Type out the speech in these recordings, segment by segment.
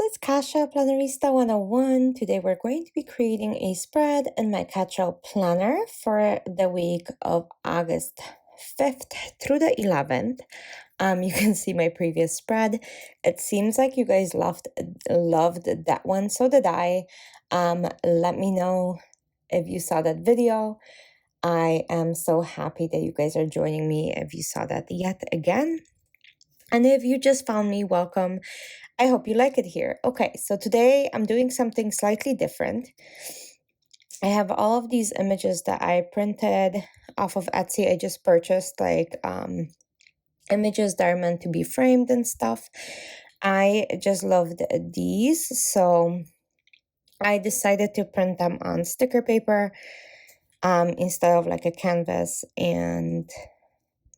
it's Kasia Plannerista 101. Today we're going to be creating a spread in my catch-all planner for the week of August 5th through the 11th. You can see my previous spread. It seems like you guys loved that one, so did I. Let me know if you saw that video. I am so happy that you guys are joining me if you saw that yet again. And if you just found me, welcome. I hope you like it here. Okay, so today I'm doing something slightly different. I have all of these images that I printed off of Etsy. I just purchased like images that are meant to be framed and stuff. I just loved these, so I decided to print them on sticker paper instead of like a canvas, and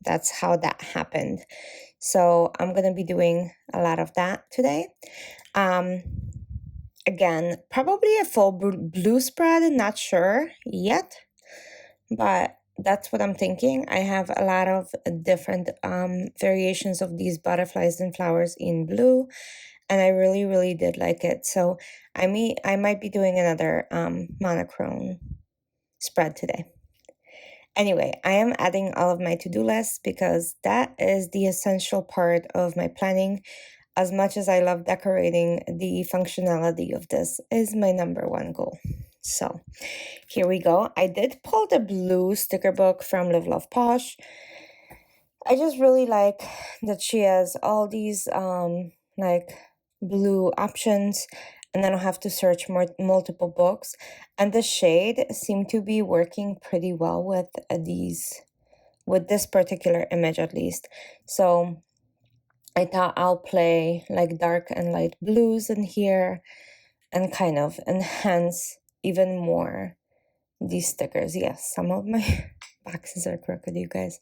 that's how that happened. So I'm going to be doing a lot of that today. Again, probably a full blue spread, not sure yet, but that's what I'm thinking. I have a lot of different variations of these butterflies and flowers in blue, and I really did like it. So I might be doing another monochrome spread today. Anyway, I am adding all of my to-do lists because that is the essential part of my planning. As much as I love decorating, the functionality of this is my number one goal. So here we go. I did pull the blue sticker book from Live Love Posh. I just really like that she has all these like blue options, and I don't have to search multiple books. And the shade seemed to be working pretty well with this particular image at least. So I thought I'll play like dark and light blues in here and kind of enhance even more these stickers. Yes, some of my boxes are crooked, you guys.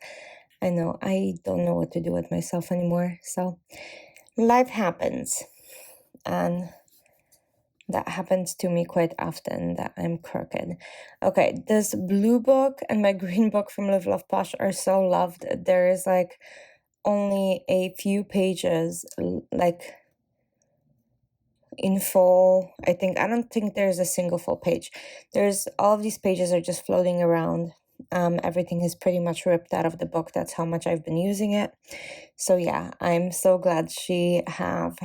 I know, I don't know what to do with myself anymore. So life happens, and that happens to me quite often that I'm crooked. Okay, this blue book and my green book from Live Love Posh are so loved. There is like only a few pages like in full. I don't think there's a single full page. There's all of these pages are just floating around. Everything is pretty much ripped out of the book. That's how much I've been using it. So yeah, I'm so glad she have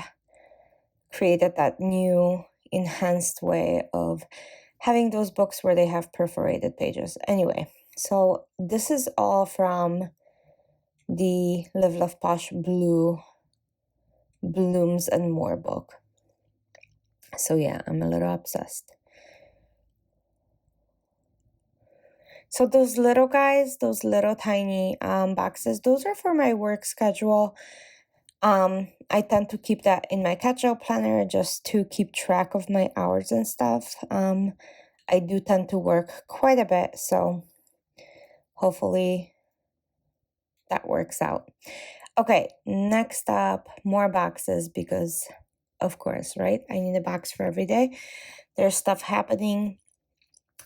created that new enhanced way of having those books where they have perforated pages. Anyway, so this is all from the Live Love Posh Blue Blooms and More book. So yeah, I'm a little obsessed. So those little guys, those little tiny boxes, those are for my work schedule. I tend to keep that in my catch-all planner just to keep track of my hours and stuff. I do tend to work quite a bit, so hopefully that works out. Okay, next up, more boxes because, of course, right? I need a box for every day. There's stuff happening.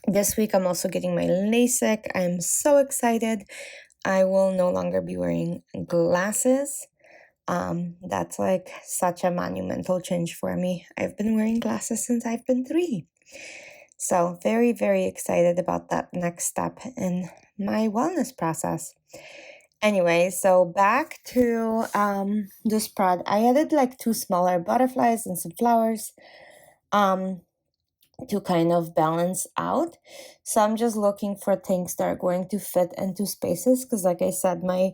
This week, I'm also getting my LASIK. I'm so excited. I will no longer be wearing glasses. That's like such a monumental change for me. I've been wearing glasses since I've been 3. So very excited about that next step in my wellness process. Anyway, so back to the spread. I added like 2 smaller butterflies and some flowers to kind of balance out. So I'm just looking for things that are going to fit into spaces because like I said, my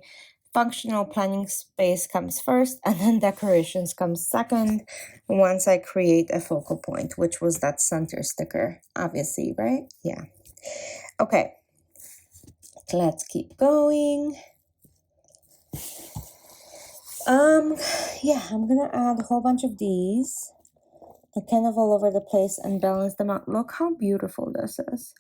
functional planning space comes first and then decorations comes second once I create a focal point, which was that center sticker, obviously, right? Yeah. Okay, let's keep going. Yeah, I'm gonna add a whole bunch of these. They're kind of all over the place and balance them out. Look how beautiful this is.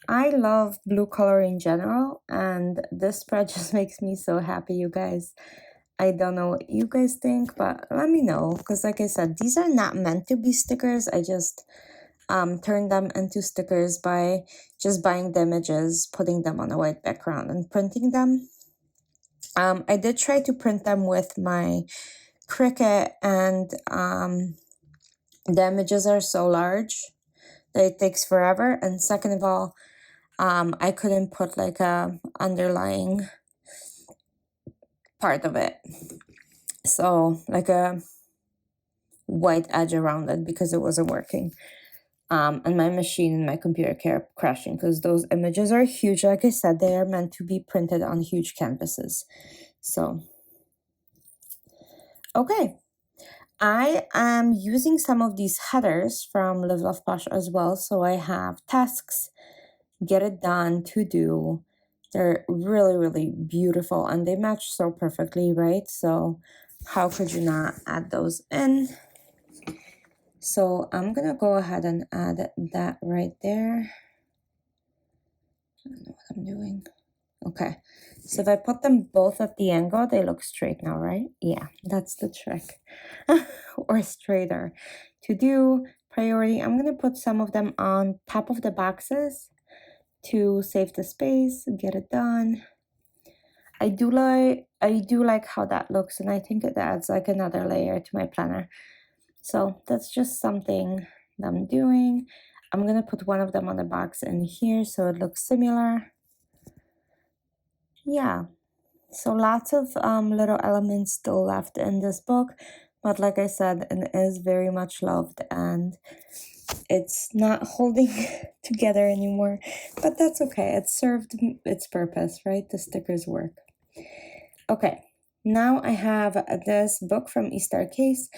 I love blue color in general, and this spread just makes me so happy, you guys. I don't know what you guys think, but let me know, because like I said, these are not meant to be stickers. I just turned them into stickers by just buying the images, putting them on a white background, and printing them. I did try to print them with my Cricut and the images are so large that it takes forever. And second of all, I couldn't put like a underlying part of it. So like a white edge around it because it wasn't working. And my machine and my computer kept crashing because those images are huge. Like I said, they are meant to be printed on huge canvases. So, okay. I am using some of these headers from Live Love Posh as well. So I have tasks, get it done, to do. They're really, really beautiful and they match so perfectly, right? So how could you not add those in? So I'm gonna go ahead and add that right there. I don't know what I'm doing. Okay, so if I put them both at the angle, they look straight now, right? Yeah, that's the trick. Or straighter. To do priority, I'm gonna put some of them on top of the boxes to save the space, get it done. I do like how that looks, and I think it adds like another layer to my planner. So that's just something that I'm doing. I'm gonna put one of them on the box in here so it looks similar. Yeah, so lots of little elements still left in this book, but like I said, it is very much loved and it's not holding together anymore, but that's okay. It served its purpose, right? The stickers work. Okay, now I have this book from Easter Case.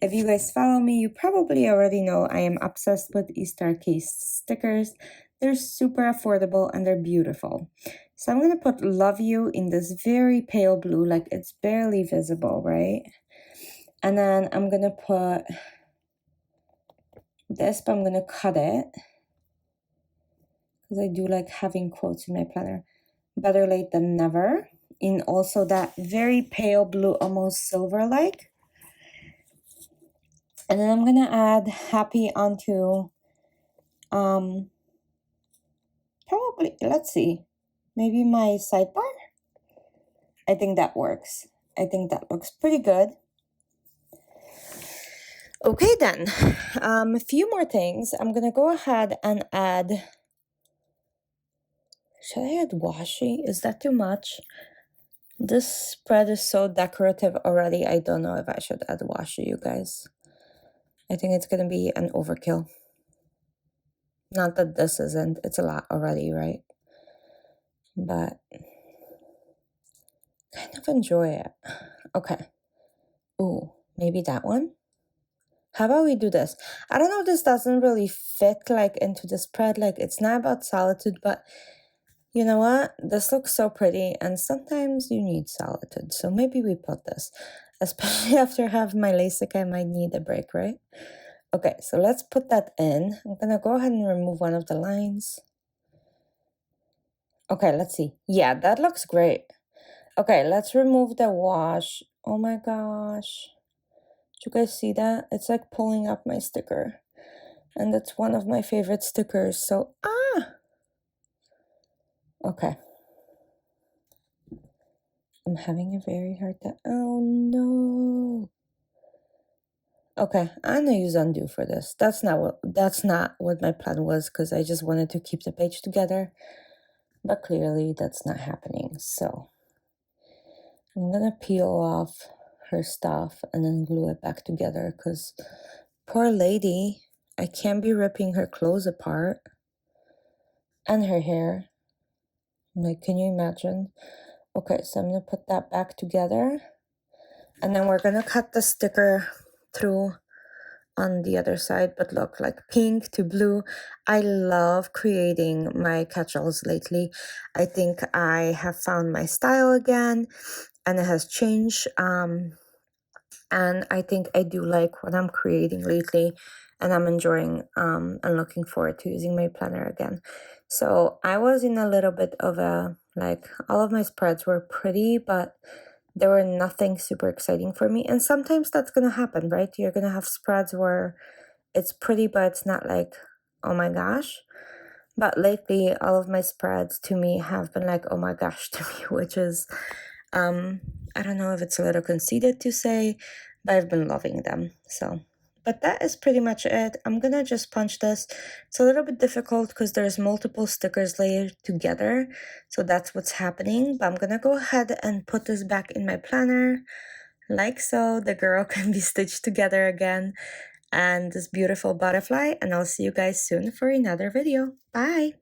If you guys follow me, you probably already know I am obsessed with Easter Case stickers. They're super affordable and they're beautiful. So I'm going to put Love You in this very pale blue, like it's barely visible, right? And then I'm going to put this, but I'm going to cut it because I do like having quotes in my planner. Better late than never, in also that very pale blue, almost silver-like. And then I'm gonna add happy onto probably, let's see, maybe my sidebar. I think that works. I think that looks pretty good. Okay then, a few more things. I'm gonna go ahead and add, should I add washi? Is that too much? This spread is so decorative already. I don't know if I should add washi, you guys. I think it's gonna be an overkill. Not that this isn't, it's a lot already, right? But kind of enjoy it. Okay. Ooh, maybe that one? How about we do this? I don't know, this doesn't really fit like into the spread. Like it's not about solitude, but you know what? This looks so pretty and sometimes you need solitude. So maybe we put this. Especially after having my LASIK, I might need a break, right? Okay, so let's put that in. I'm gonna go ahead and remove one of the lines. Okay, let's see. Yeah, that looks great. Okay, let's remove the wash. Oh my gosh. Do you guys see that? It's like pulling up my sticker. And that's one of my favorite stickers. So, okay. I'm having a very hard time. Oh no. Okay, I'm gonna use undo for this. That's not what my plan was because I just wanted to keep the page together. But clearly that's not happening. So I'm gonna peel off her stuff and then glue it back together because poor lady, I can't be ripping her clothes apart and her hair. Like, can you imagine? Okay, so I'm gonna put that back together and then we're gonna cut the sticker through on the other side, but look, like pink to blue. I love creating my catch-alls lately. I think I have found my style again and it has changed. And I think I do like what I'm creating lately and I'm enjoying and looking forward to using my planner again. So I was in a little bit of a, like, all of my spreads were pretty, but there were nothing super exciting for me. And sometimes that's going to happen, right? You're going to have spreads where it's pretty, but it's not like, oh my gosh. But lately, all of my spreads to me have been like, oh my gosh to me, which is, I don't know if it's a little conceited to say, but I've been loving them. So But that is pretty much it. I'm gonna just punch this. It's a little bit difficult because there's multiple stickers layered together, so that's what's happening. But I'm gonna go ahead and put this back in my planner, like so. The girl can be stitched together again, and this beautiful butterfly, and I'll see you guys soon for another video. Bye!